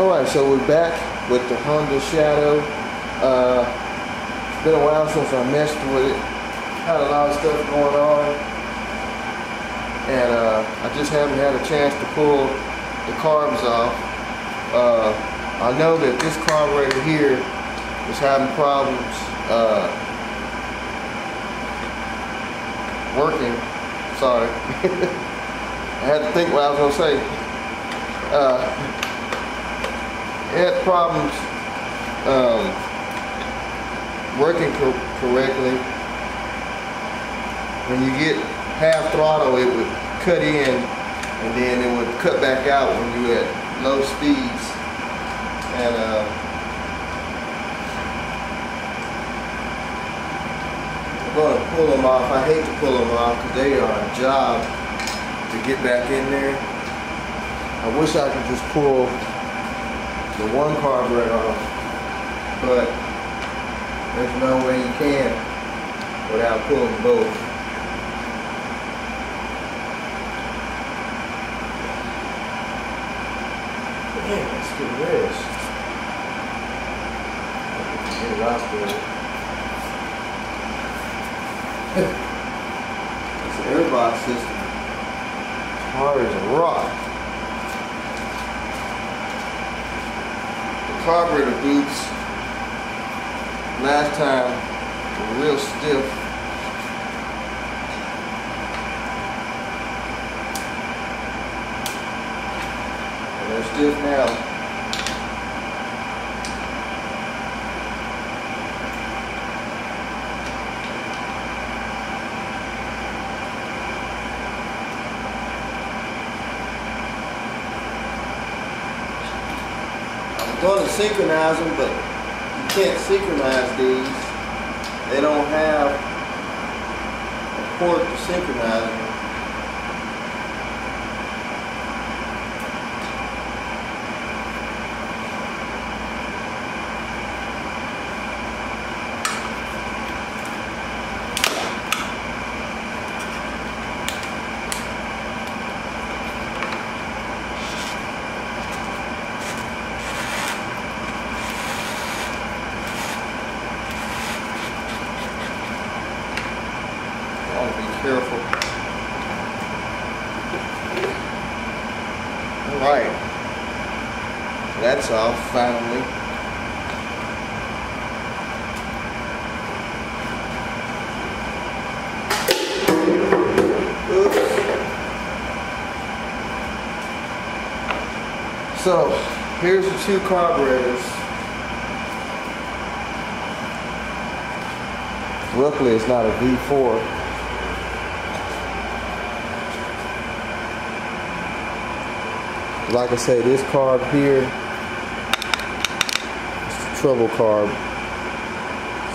Alright, so we're back with the Honda Shadow. It's been a while since I messed with it. Had a lot of stuff going on. And I just haven't had a chance to pull the carbs off. I know that this carburetor here is having problems working. Sorry. I had to think what I was going to say. It had problems working correctly. When you get half throttle, it would cut in and then it would cut back out when you at low speeds. And I'm going to pull them off. I hate to pull them off because they are a job to get back in there. I wish I could just pull the one carburetor off, but there's no way you can without pulling both. Man, let's get this. Get it out there. It's an airbox system. Hard as a rock. The carburetor boots last time were real stiff. And they're stiff now. I'm going to synchronize them, but you can't synchronize these. They don't have a port to synchronize them. Careful. Alright. That's off finally. Oops. So, here's the two carburetors. Luckily it's not a V4. Like I say, this carb here is the trouble carb.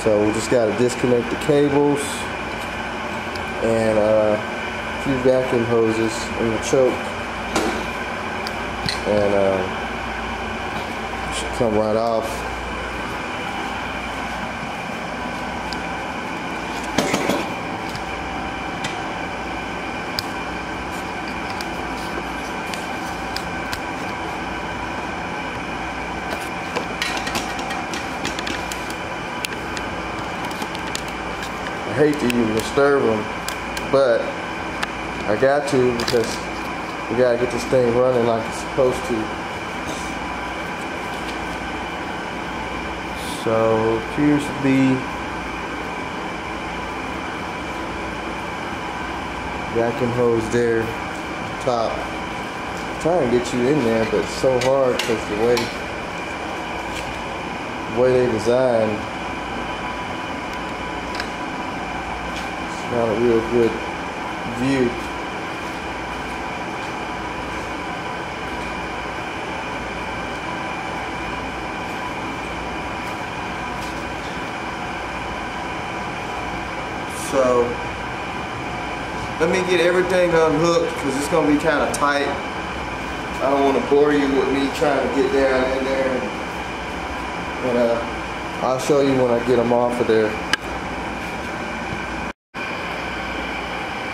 So we just got to disconnect the cables and a few vacuum hoses in the choke, and it should come right off. I hate to even disturb them, but I got to because we gotta get this thing running like it's supposed to. So appears to be vacuum hose there on top. I'm trying to get you in there, but it's so hard because the way they designed. Not a real good view. So let me get everything unhooked because it's going to be kind of tight. I don't want to bore you with me trying to get down in there. And I'll show you when I get them off of there.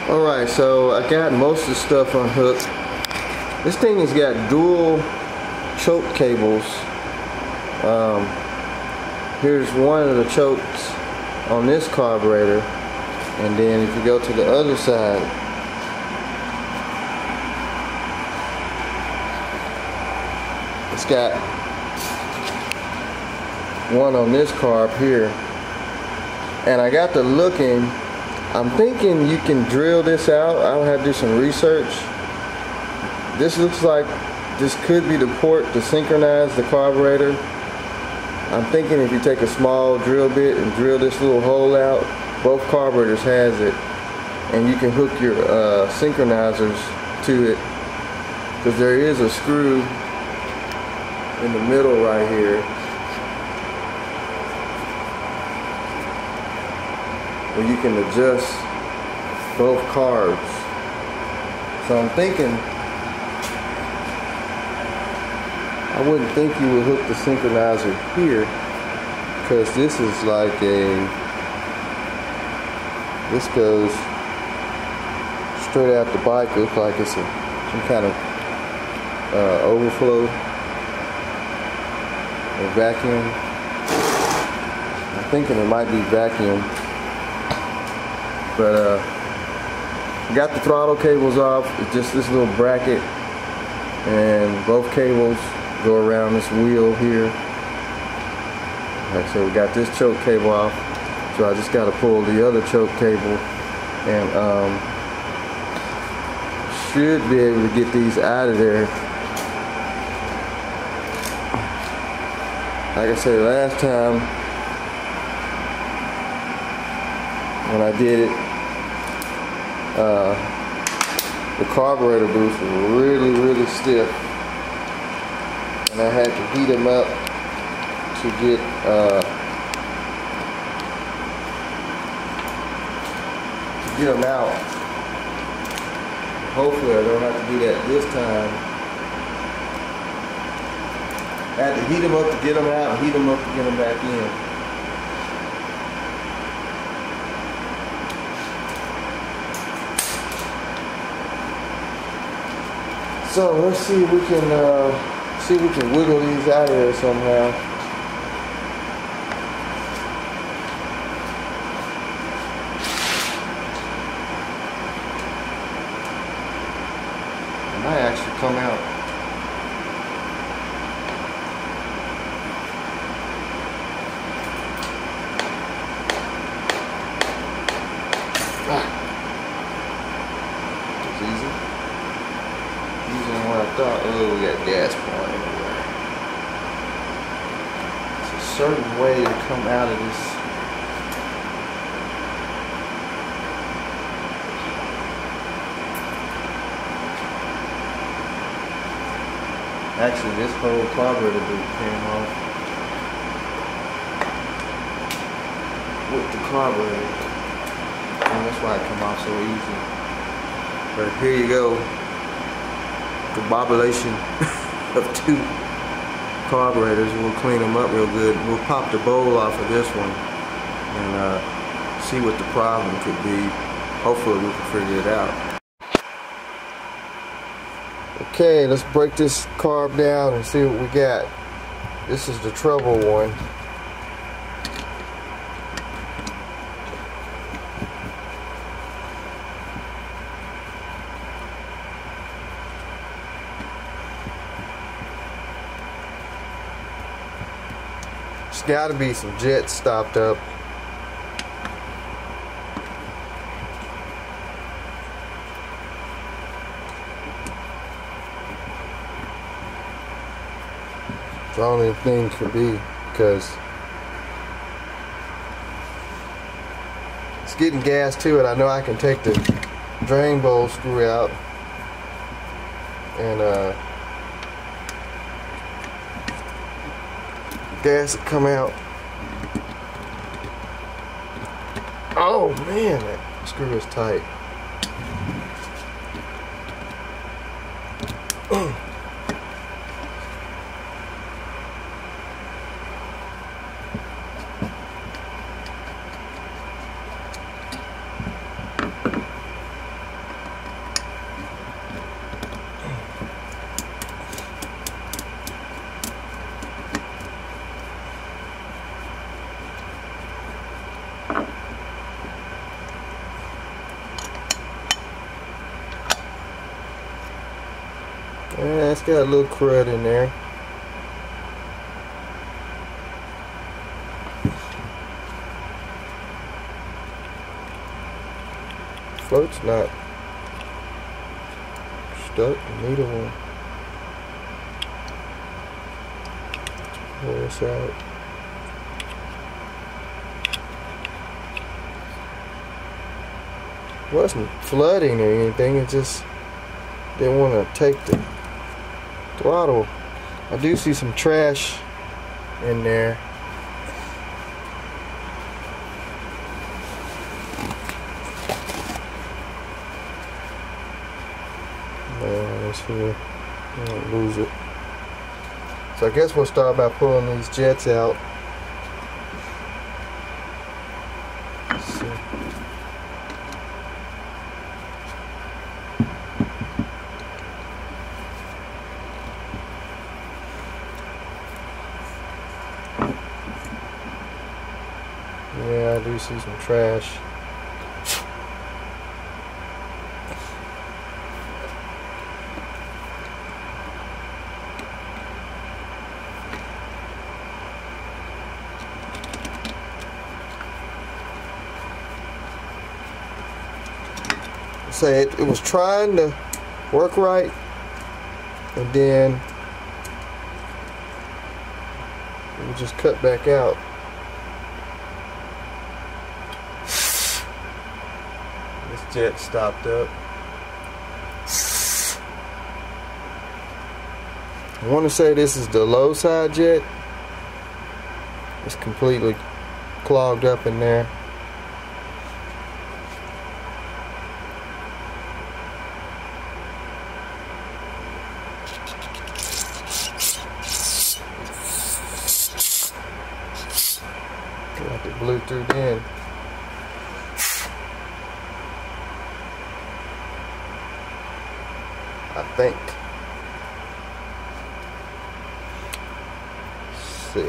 Alright, so I got most of the stuff unhooked. This thing has got dual choke cables. Here's one of the chokes on this carburetor, and then if you go to the other side, it's got one on this carb here. And I got to looking, I'm thinking you can drill this out. I'll have to do some research. This looks like this could be the port to synchronize the carburetor. I'm thinking if you take a small drill bit and drill this little hole out, both carburetors has it, and you can hook your synchronizers to it, because there is a screw in the middle right here where you can adjust both carbs. So I'm thinking, I wouldn't think you would hook the synchronizer here, because this is like this goes straight out the bike. Looks like it's some kind of overflow or vacuum. I'm thinking it might be vacuum. But got the throttle cables off. It's just this little bracket, and both cables go around this wheel here. Like I said, we got this choke cable off, so I just got to pull the other choke cable, and should be able to get these out of there. Like I said last time when I did it, the carburetor boost was really stiff, and I had to heat them up to get them out. Hopefully I don't have to do that this time. I had to heat them up to get them out and heat them up to get them back in. So let's see if we can wiggle these out of there somehow. It might actually come out. It's easy. Easier than what I thought. Oh, we got gas pouring everywhere. It's a certain way to come out of this. Actually, this whole carburetor boot came off with the carburetor, and that's why it came off so easy. But here you go, the bobulation of two carburetors. We'll clean them up real good. We'll pop the bowl off of this one and see what the problem could be. Hopefully we can figure it out. Okay, let's break this carb down and see what we got. This is the trouble one. There's got to be some jets stopped up. The only thing could be, because it's getting gas to it. I know I can take the drain bowl screw out and gas will come out. Oh man, that screw is tight. got a little crud in there. Float's not stuck, neither one. Pull this out. It wasn't flooding or anything, it just didn't want to take the throttle. I do see some trash in there. Here, I don't lose it. So I guess we'll start by pulling these jets out. Let's see. Yeah, I do see some trash. Say it was trying to work right, and then it would just cut back out. This jet stopped up. I want to say this is the low side jet. It's completely clogged up in there. Like it blew through then. I think. Let's see.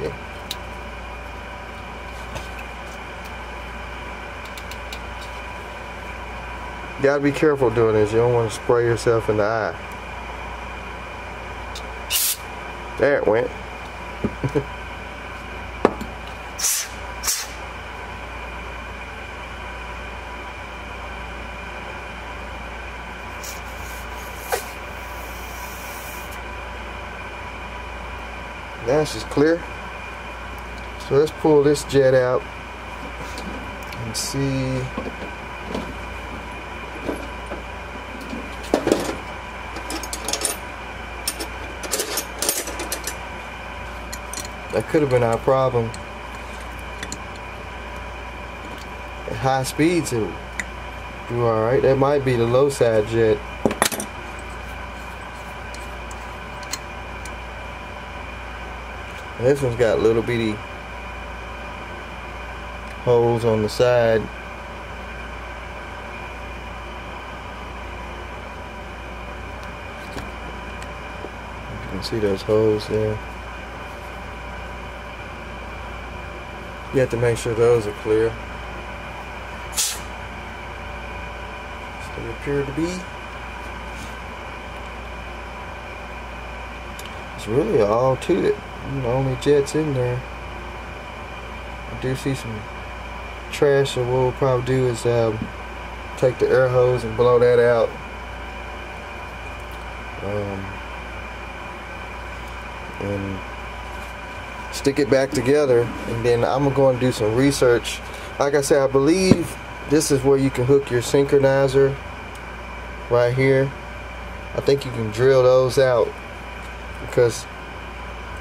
You gotta be careful doing this. You don't want to spray yourself in the eye. There it went. Now it's just clear. So let's pull this jet out and see. That could have been our problem. At high speeds it would do alright. That might be the low side jet. This one's got little bitty holes on the side. You can see those holes there. You have to make sure those are clear. They appear to be. It's really all to it. The only jets in there. I do see some trash, so what we'll probably do is take the air hose and blow that out. And stick it back together, and then I'm going to do some research. Like I said, I believe this is where you can hook your synchronizer right here. I think you can drill those out because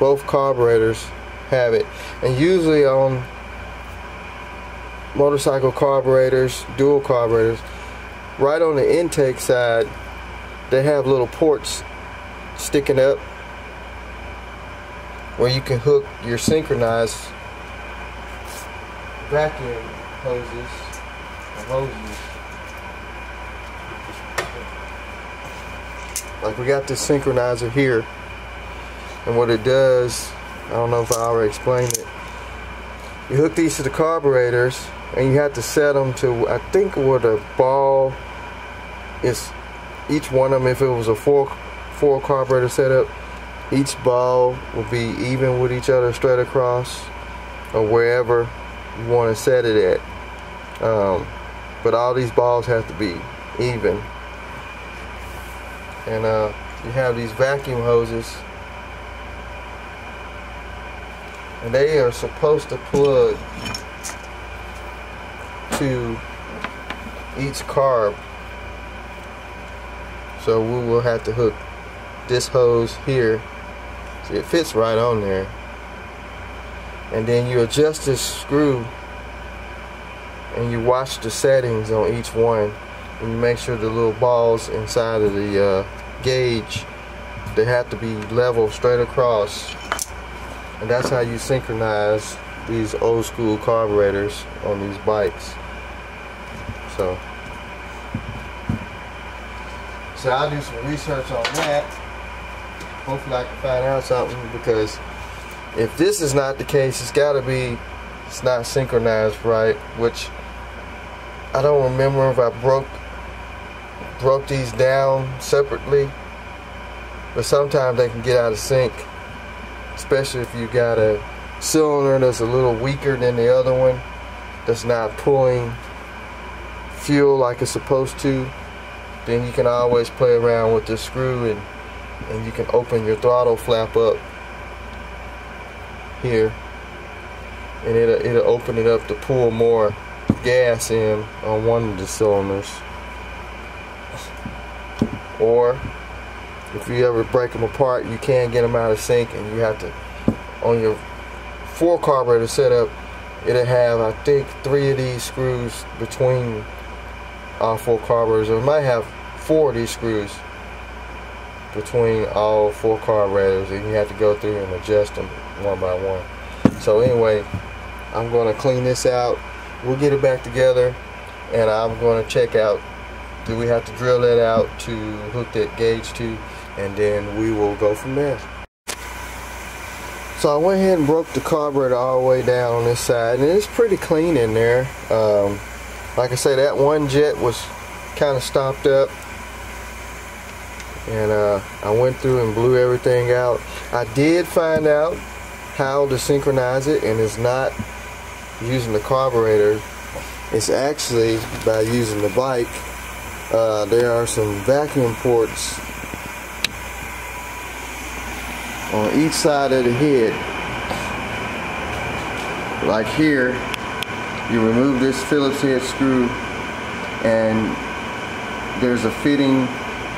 both carburetors have it, and usually on motorcycle carburetors, dual carburetors, right on the intake side they have little ports sticking up where you can hook your synchronized vacuum hoses or hoses. Like we got this synchronizer here, and what it does, I don't know if I already explained it, you hook these to the carburetors and you have to set them to, I think where the ball is, each one of them, if it was a four 4 carburetor setup, each ball will be even with each other straight across, or wherever you want to set it at. But all these balls have to be even. And you have these vacuum hoses, and they are supposed to plug to each carb. So we will have to hook this hose here. See, it fits right on there. And then you adjust this screw and you watch the settings on each one, and you make sure the little balls inside of the gauge, they have to be level straight across. And that's how you synchronize these old school carburetors on these bikes. So I'll do some research on that. Hopefully I can find out something, because if this is not the case, it's not synchronized right, which I don't remember if I broke these down separately, but sometimes they can get out of sync, especially if you got a cylinder that's a little weaker than the other one, that's not pulling fuel like it's supposed to. Then you can always play around with this screw, and you can open your throttle flap up here, and it'll open it up to pull more gas in on one of the cylinders. Or if you ever break them apart, you can't get them out of sync, and you have to, on your 4 carburetor setup, it'll have, I think, 3 of these screws between all 4 carburetors, or it might have 4 of these screws between all 4 carburetors, and you have to go through and adjust them one by one. So anyway, I'm going to clean this out. We'll get it back together, and I'm going to check out, do we have to drill that out to hook that gauge to, and then we will go from there. So I went ahead and broke the carburetor all the way down on this side, and it's pretty clean in there. Like I say, that one jet was kind of stopped up, and I went through and blew everything out. I did find out how to synchronize it, and it's not using the carburetor, it's actually by using the bike. There are some vacuum ports on each side of the head. Like here, you remove this Phillips head screw, and there's a fitting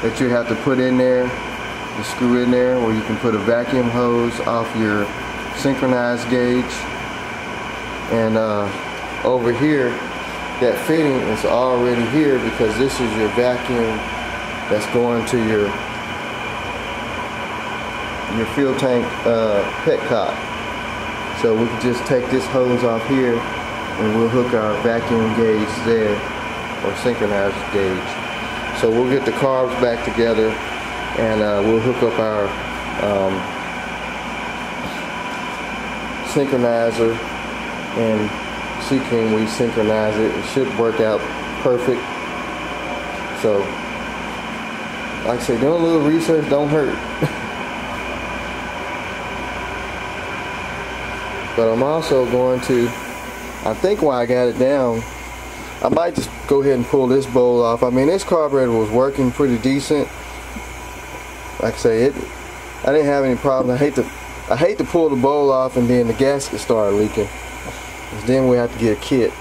that you have to put in there, the screw in there, where you can put a vacuum hose off your synchronized gauge. And over here, that fitting is already here, because this is your vacuum that's going to your fuel tank petcock. So we can just take this hose off here, and we'll hook our vacuum gauge there, or synchronized gauge. So we'll get the carbs back together, and we'll hook up our synchronizer and see, can we synchronize it. It should work out perfect. So like I say, doing a little research don't hurt. But I'm also going to, I think while I got it down, I might just go ahead and pull this bowl off. I mean, this carburetor was working pretty decent. Like I say, I didn't have any problem. I hate to pull the bowl off and then the gasket started leaking. Then we have to get a kit.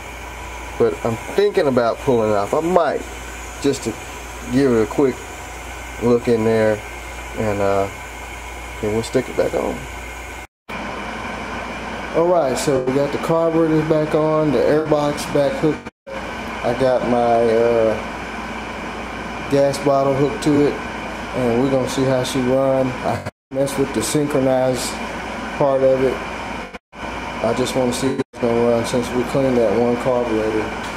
But I'm thinking about pulling it off. I might, just to give it a quick look in there, and then we'll stick it back on. Alright, so we got the carburetors back on, the air box back hooked. I got my gas bottle hooked to it, and we're going to see how she runs. I messed with the synchronized part of it. I just want to see if it's going to run since we cleaned that one carburetor.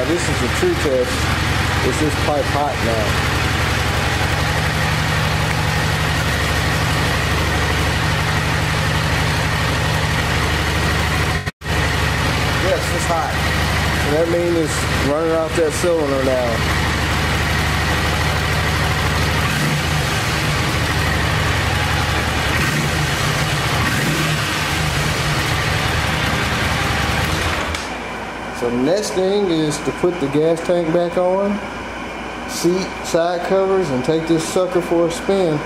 this is the true test. Is this pipe hot now? Yes, it's hot. So that means it's running off that cylinder now. So the next thing is to put the gas tank back on, seat, side covers, and take this sucker for a spin.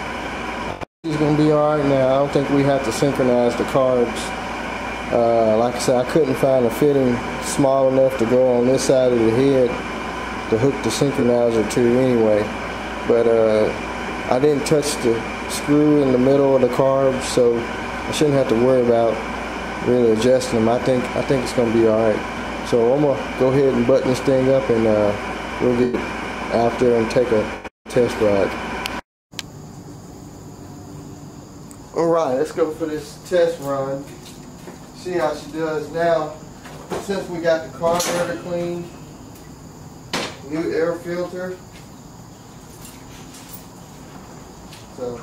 It's going to be alright now. I don't think we have to synchronize the carbs. Like I said, I couldn't find a fitting small enough to go on this side of the head to hook the synchronizer to anyway. But I didn't touch the screw in the middle of the carbs, so I shouldn't have to worry about really adjusting them. I think it's going to be alright. So I'm going to go ahead and button this thing up, and we'll get out there and take a test ride. Alright, let's go for this test run. See how she does now. Since we got the carburetor cleaned, new air filter. So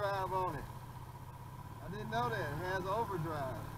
overdrive on it. I didn't know that. It has overdrive.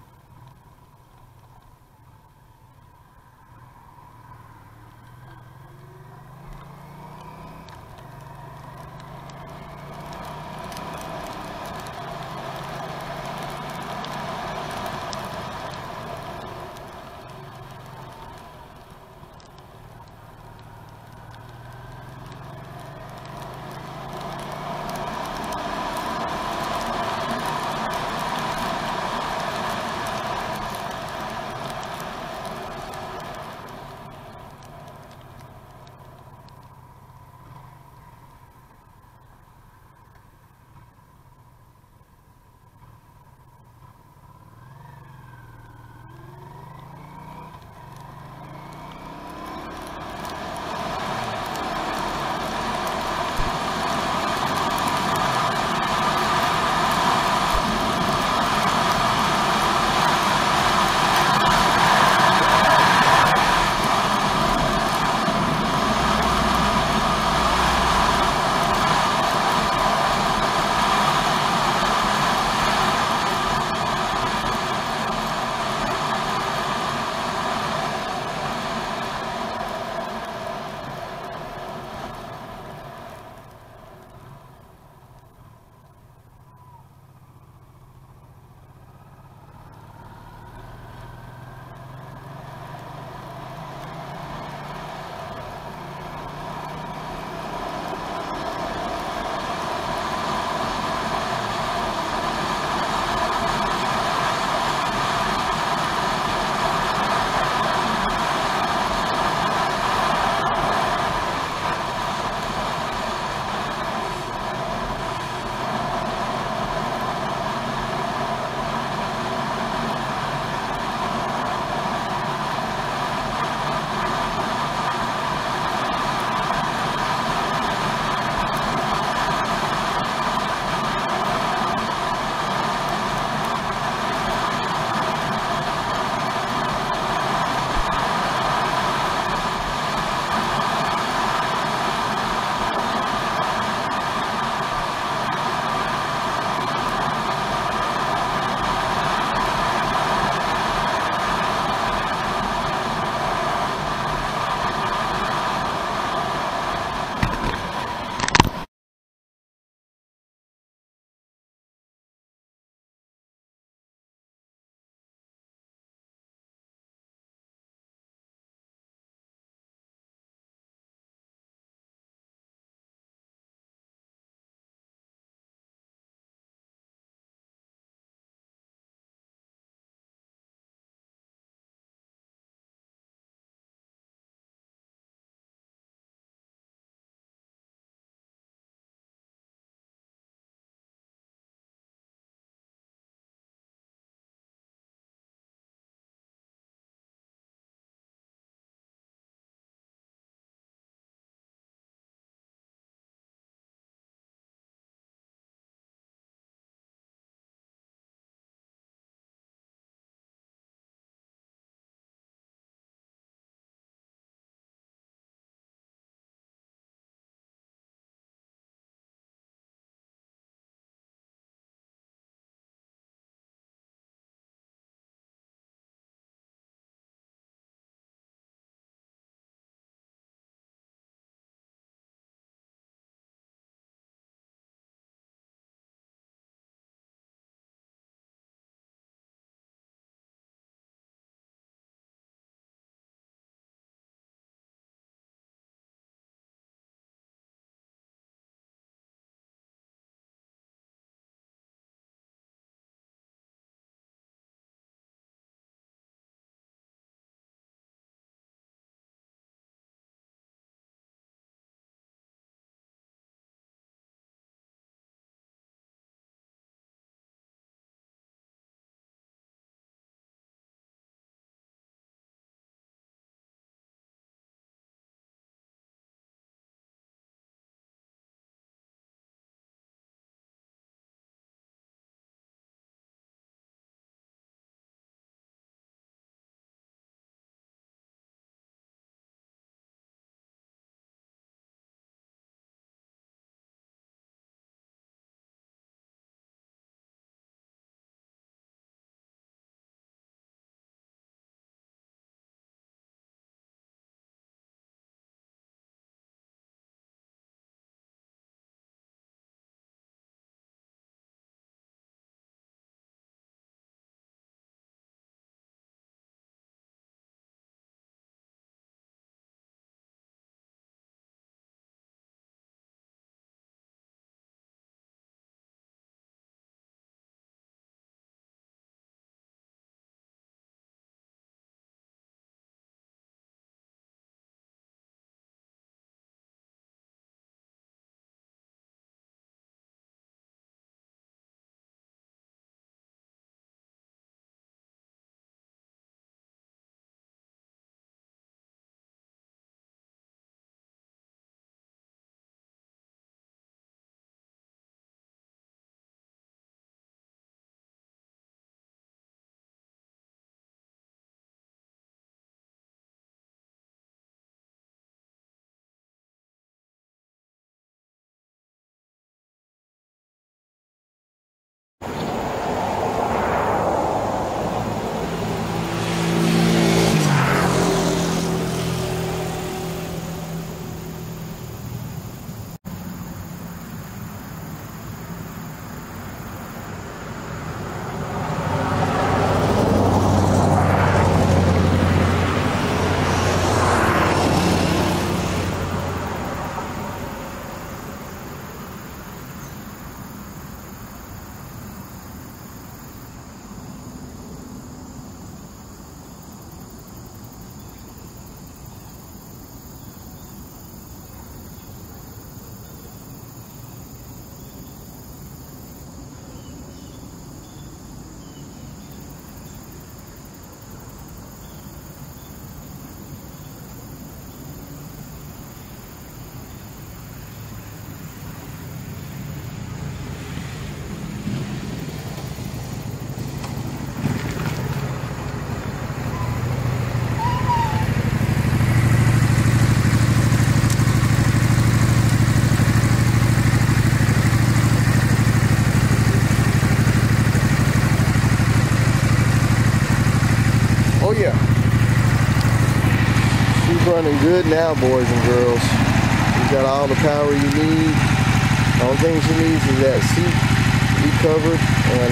good now, boys and girls. You got all the power you need. The only thing she needs is that seat to be covered, and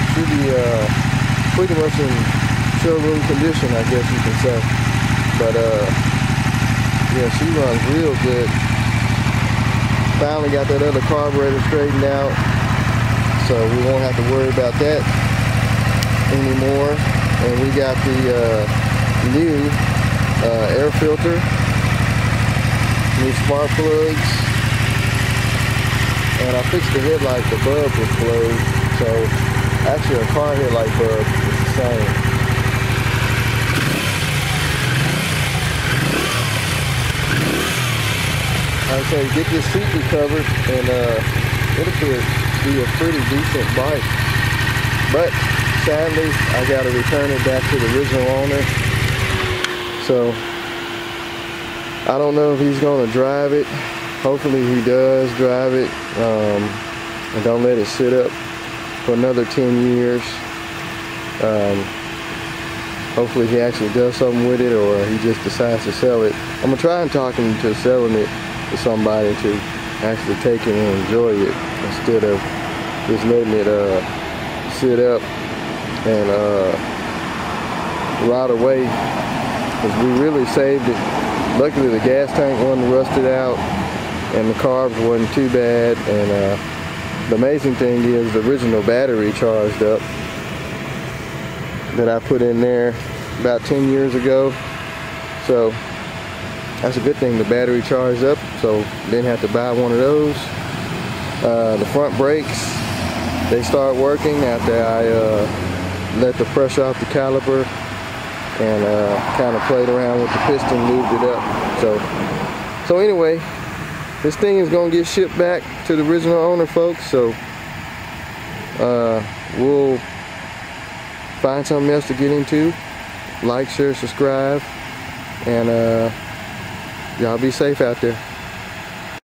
should be pretty much in showroom condition, I guess you can say. But yeah, she runs real good. Finally got that other carburetor straightened out, so we won't have to worry about that anymore. And we got the new air filter, new spark plugs, and I fixed the headlight. The bulb was closed, so actually a car headlight bulb is the same. Like I say, get this seat recovered, and it'll be a pretty decent bike. But sadly, I got to return it back to the original owner. So I don't know if he's going to drive it. Hopefully he does drive it, and don't let it sit up for another 10 years. Hopefully he actually does something with it, or he just decides to sell it. I'm going to try and talk him into selling it to somebody to actually take it and enjoy it, instead of just letting it sit up and rot away, because we really saved it. Luckily the gas tank wasn't rusted out, and the carbs wasn't too bad, and the amazing thing is the original battery charged up that I put in there about 10 years ago. So that's a good thing, the battery charged up, so didn't have to buy one of those. The front brakes, they start working after I let the pressure off the caliper and kind of played around with the piston, lubed it up. So anyway, this thing is going to get shipped back to the original owner, folks. So we'll find something else to get into. Like, share, subscribe, and y'all be safe out there.